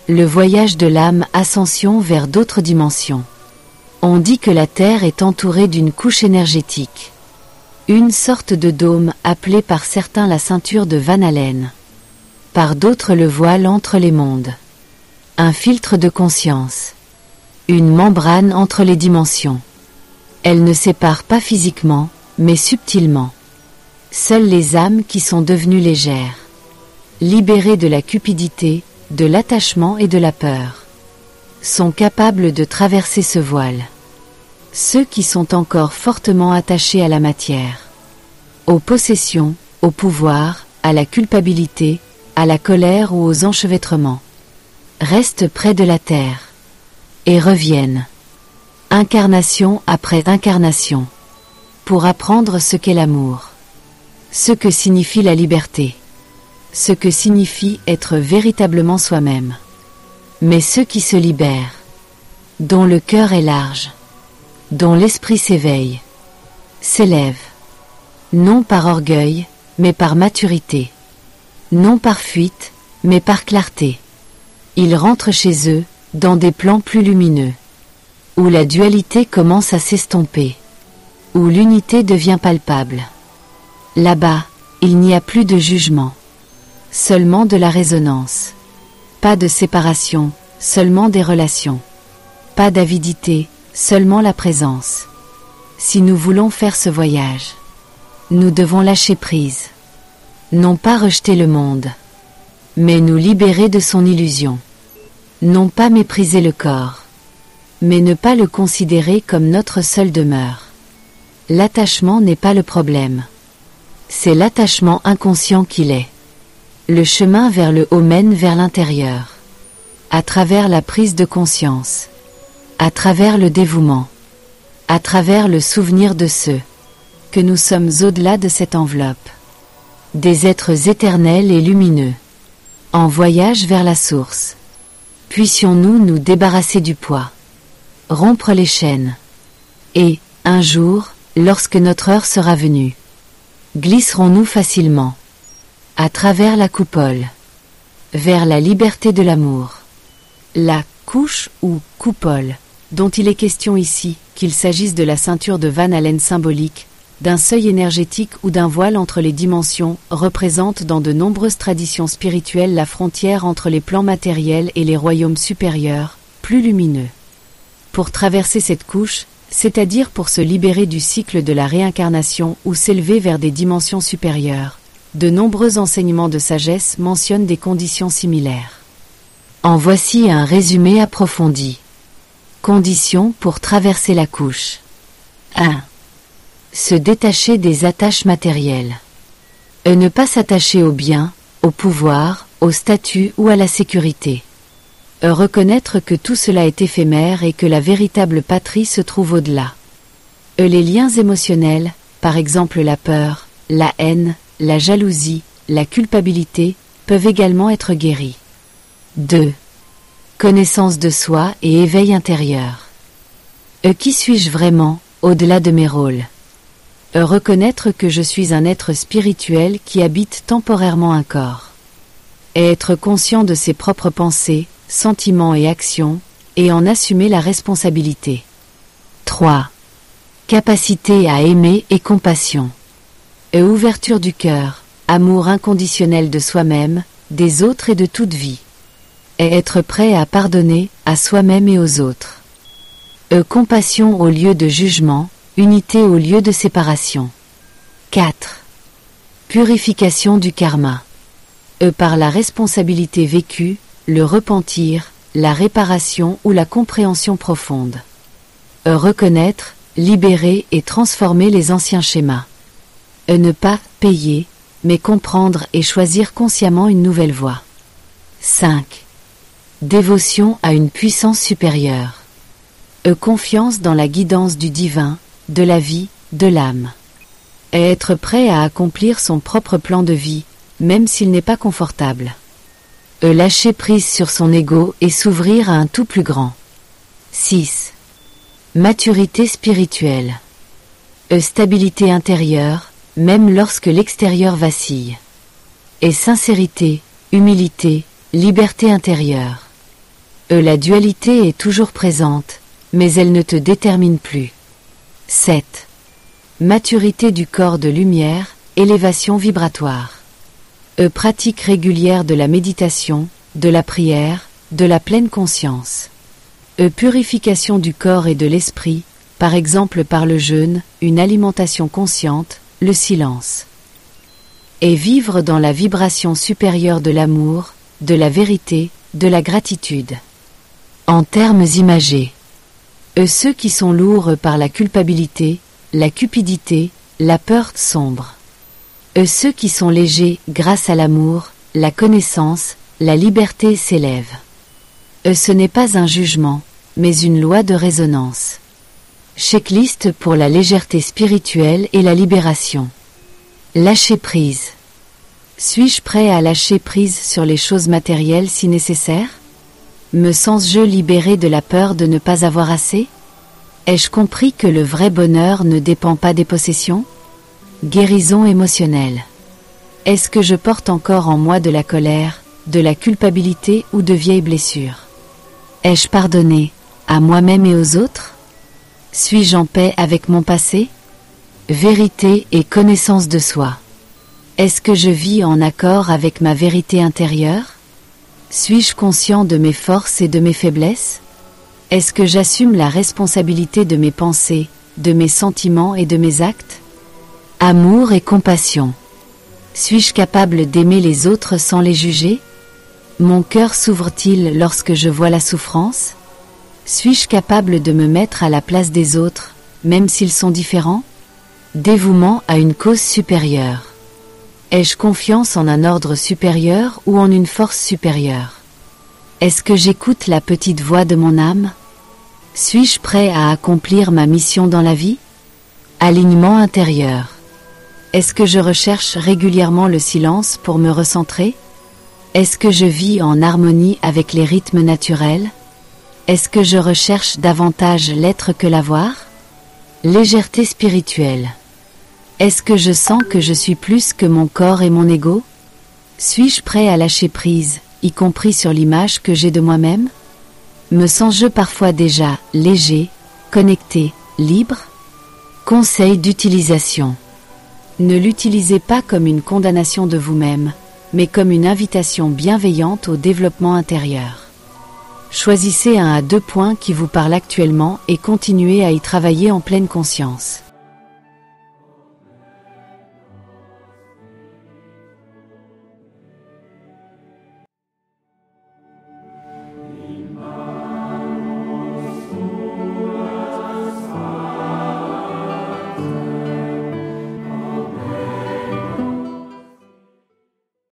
Le voyage de l'âme, ascension vers d'autres dimensions. On dit que la Terre est entourée d'une couche énergétique. Une sorte de dôme, appelé par certains la ceinture de Van Allen. Par d'autres le voile entre les mondes. Un filtre de conscience. Une membrane entre les dimensions. Elle ne sépare pas physiquement, mais subtilement. Seules les âmes qui sont devenues légères. Libérées de la cupidité, de l'attachement et de la peur, sont capables de traverser ce voile. Ceux qui sont encore fortement attachés à la matière, aux possessions, au pouvoir, à la culpabilité, à la colère ou aux enchevêtrements, restent près de la terre, et reviennent, incarnation après incarnation, pour apprendre ce qu'est l'amour, ce que signifie la liberté, ce que signifie être véritablement soi-même. Mais ceux qui se libèrent, dont le cœur est large, dont l'esprit s'éveille, s'élève, non par orgueil, mais par maturité, non par fuite, mais par clarté. Ils rentrent chez eux, dans des plans plus lumineux, où la dualité commence à s'estomper, où l'unité devient palpable. Là-bas, il n'y a plus de jugement, seulement de la résonance. Pas de séparation, seulement des relations. Pas d'avidité, seulement la présence. Si nous voulons faire ce voyage, nous devons lâcher prise. Non pas rejeter le monde, mais nous libérer de son illusion. Non pas mépriser le corps, mais ne pas le considérer comme notre seule demeure. L'attachement n'est pas le problème. C'est l'attachement inconscient qu'il est. Le chemin vers le haut mène vers l'intérieur. À travers la prise de conscience. À travers le dévouement. À travers le souvenir de ceux que nous sommes au-delà de cette enveloppe. Des êtres éternels et lumineux. En voyage vers la source. Puissions-nous nous débarrasser du poids. Rompre les chaînes. Et, un jour, lorsque notre heure sera venue, glisserons-nous facilement à travers la coupole, vers la liberté de l'amour. La couche ou coupole, dont il est question ici, qu'il s'agisse de la ceinture de Van Allen symbolique, d'un seuil énergétique ou d'un voile entre les dimensions, représente dans de nombreuses traditions spirituelles la frontière entre les plans matériels et les royaumes supérieurs, plus lumineux. Pour traverser cette couche, c'est-à-dire pour se libérer du cycle de la réincarnation ou s'élever vers des dimensions supérieures, de nombreux enseignements de sagesse mentionnent des conditions similaires. En voici un résumé approfondi. Conditions pour traverser la couche. 1. Se détacher des attaches matérielles. Ne pas s'attacher aux biens, au pouvoir, au statut ou à la sécurité. Reconnaître que tout cela est éphémère et que la véritable patrie se trouve au-delà. Les liens émotionnels, par exemple la peur, la haine, la jalousie, la culpabilité, peuvent également être guéris. 2. Connaissance de soi et éveil intérieur. Qui suis-je vraiment, au-delà de mes rôles? Reconnaître que je suis un être spirituel qui habite temporairement un corps. Et être conscient de ses propres pensées, sentiments et actions, et en assumer la responsabilité. 3. Capacité à aimer et compassion. Ouverture du cœur, amour inconditionnel de soi-même, des autres et de toute vie. Et être prêt à pardonner, à soi-même et aux autres. Compassion au lieu de jugement, unité au lieu de séparation. 4. Purification du karma. Par la responsabilité vécue, le repentir, la réparation ou la compréhension profonde. Reconnaître, libérer et transformer les anciens schémas. Ne pas payer, mais comprendre et choisir consciemment une nouvelle voie. 5. Dévotion à une puissance supérieure. Confiance dans la guidance du divin, de la vie, de l'âme. Et être prêt à accomplir son propre plan de vie, même s'il n'est pas confortable. Lâcher prise sur son ego et s'ouvrir à un tout plus grand. 6. Maturité spirituelle. Stabilité intérieure, même lorsque l'extérieur vacille. Et sincérité, humilité, liberté intérieure. La dualité est toujours présente, mais elle ne te détermine plus. 7. Maturité du corps de lumière, élévation vibratoire. Pratique régulière de la méditation, de la prière, de la pleine conscience. Purification du corps et de l'esprit, par exemple par le jeûne, une alimentation consciente, le silence. Et vivre dans la vibration supérieure de l'amour, de la vérité, de la gratitude. En termes imagés. Ceux qui sont lourds par la culpabilité, la cupidité, la peur sombre. Ceux qui sont légers grâce à l'amour, la connaissance, la liberté s'élèvent. Ce n'est pas un jugement, mais une loi de résonance. Checklist pour la légèreté spirituelle et la libération. Lâcher prise. Suis-je prêt à lâcher prise sur les choses matérielles si nécessaire? Me sens-je libéré de la peur de ne pas avoir assez? Ai-je compris que le vrai bonheur ne dépend pas des possessions? Guérison émotionnelle. Est-ce que je porte encore en moi de la colère, de la culpabilité ou de vieilles blessures? Ai-je pardonné, à moi-même et aux autres? Suis-je en paix avec mon passé? Vérité et connaissance de soi. Est-ce que je vis en accord avec ma vérité intérieure? Suis-je conscient de mes forces et de mes faiblesses? Est-ce que j'assume la responsabilité de mes pensées, de mes sentiments et de mes actes? Amour et compassion. Suis-je capable d'aimer les autres sans les juger? Mon cœur s'ouvre-t-il lorsque je vois la souffrance? Suis-je capable de me mettre à la place des autres, même s'ils sont différents? Dévouement à une cause supérieure. Ai-je confiance en un ordre supérieur ou en une force supérieure? Est-ce que j'écoute la petite voix de mon âme? Suis-je prêt à accomplir ma mission dans la vie? Alignement intérieur. Est-ce que je recherche régulièrement le silence pour me recentrer? Est-ce que je vis en harmonie avec les rythmes naturels? Est-ce que je recherche davantage l'être que l'avoir? Légèreté spirituelle. Est-ce que je sens que je suis plus que mon corps et mon ego? Suis-je prêt à lâcher prise, y compris sur l'image que j'ai de moi-même? Me sens-je parfois déjà léger, connecté, libre? Conseil d'utilisation. Ne l'utilisez pas comme une condamnation de vous-même, mais comme une invitation bienveillante au développement intérieur. Choisissez 1 à 2 points qui vous parlent actuellement et continuez à y travailler en pleine conscience.